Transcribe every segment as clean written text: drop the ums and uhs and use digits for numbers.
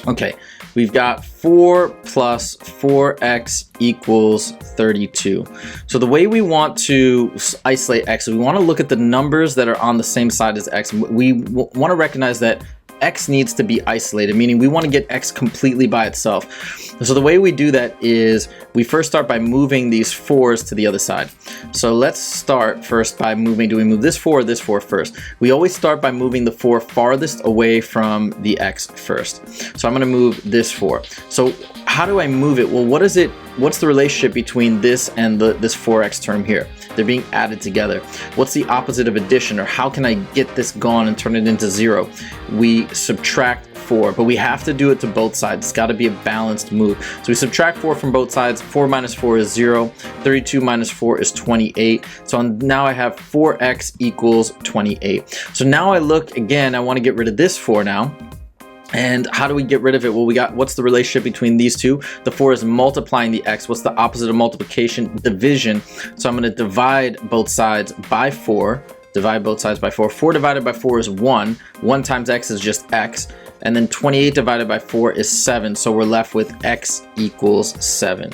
Okay, we've got 4 plus 4x equals 32. So the way we want to isolate x, we want to look at the numbers that are on the same side as x. We want to recognize that x needs to be isolated, meaning we want to get x completely by itself. So the way we do that is we first start by moving these 4s to the other side. So let's start first by moving, do we move this 4 or this 4 first? We always start by moving the 4 farthest away from the x first. So I'm going to move this 4. So how do I move it? Well, what's the relationship between this and this 4x term here? They're being added together. What's the opposite of addition, or how can I get this gone and turn it into 0? We subtract 4, but we have to do it to both sides. It's got to be a balanced move. So we subtract 4 from both sides. 4 minus 4 is 0. 32 minus 4 is 28. So now I have 4x equals 28. So now I look again, I want to get rid of this 4 now. And how do we get rid of it? Well, what's the relationship between these two? The 4 is multiplying the x. What's the opposite of multiplication? Division. So I'm going to divide both sides by 4. Divide both sides by 4. 4 divided by 4 is 1. 1 times x is just x. And then 28 divided by 4 is 7. So we're left with x equals 7.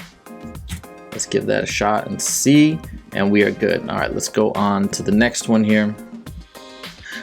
Let's give that a shot and see. And we are good. All right, let's go on to the next one here.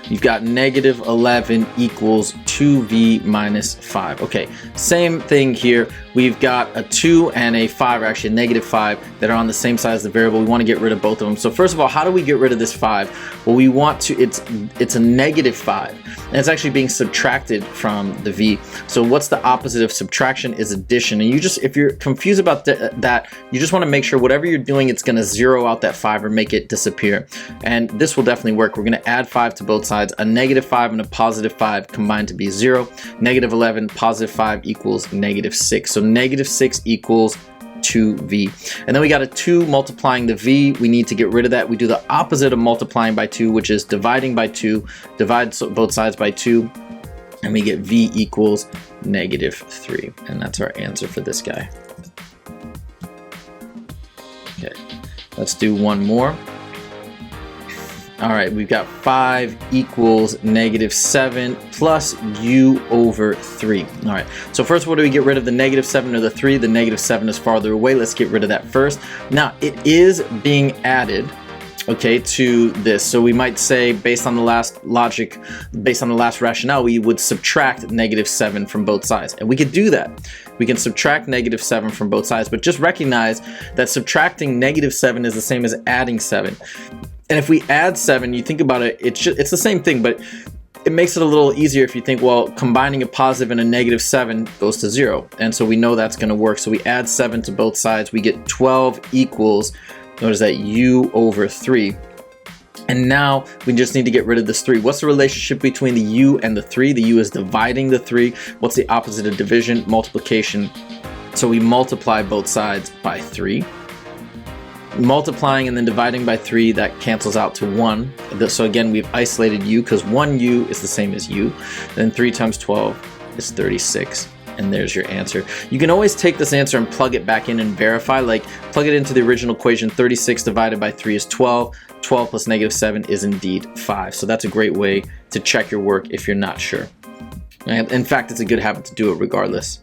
You've got negative 11 equals 2v minus 5. Okay, same thing here. We've got a 2 and a 5, or actually a negative 5, that are on the same side as the variable. We want to get rid of both of them. So first of all, how do we get rid of this 5? Well, we want to, it's a negative 5, and it's actually being subtracted from the v. So what's the opposite of subtraction is addition. And if you're confused about that, you just want to make sure whatever you're doing, it's going to zero out that 5 or make it disappear. And this will definitely work. We're going to add 5 to both sides. A negative 5 and a positive 5 combined to be 0. Negative 11, positive 5 equals negative 6. So negative 6 equals 2v. And then we got a 2 multiplying the v. We need to get rid of that. We do the opposite of multiplying by 2, which is dividing by 2. Divide both sides by 2. And we get v equals negative 3. And that's our answer for this guy. Okay, let's do one more. All right, we've got 5 equals negative 7 plus u over 3. All right, so first, what do we get rid of, the negative 7 or the 3? The negative 7 is farther away. Let's get rid of that first. Now, it is being added, okay, to this. So we might say, based on the last logic, based on the last rationale, we would subtract negative 7 from both sides. And we could do that. We can subtract negative 7 from both sides, but just recognize that subtracting negative 7 is the same as adding 7. And if we add 7, you think about it, it's the same thing, but it makes it a little easier if you think, well, combining a positive and a negative 7 goes to 0. And so we know that's going to work. So we add 7 to both sides. We get 12 equals, notice that, u over 3. And now we just need to get rid of this 3. What's the relationship between the u and the 3? The u is dividing the 3. What's the opposite of division? Multiplication. So we multiply both sides by 3. Multiplying and then dividing by 3, that cancels out to 1. So again, we've isolated u because 1u is the same as u. Then 3 times 12 is 36. And there's your answer. You can always take this answer and plug it back in and verify, like plug it into the original equation. 36 divided by 3 is 12. 12 plus negative 7 is indeed 5. So that's a great way to check your work if you're not sure. And in fact, it's a good habit to do it regardless.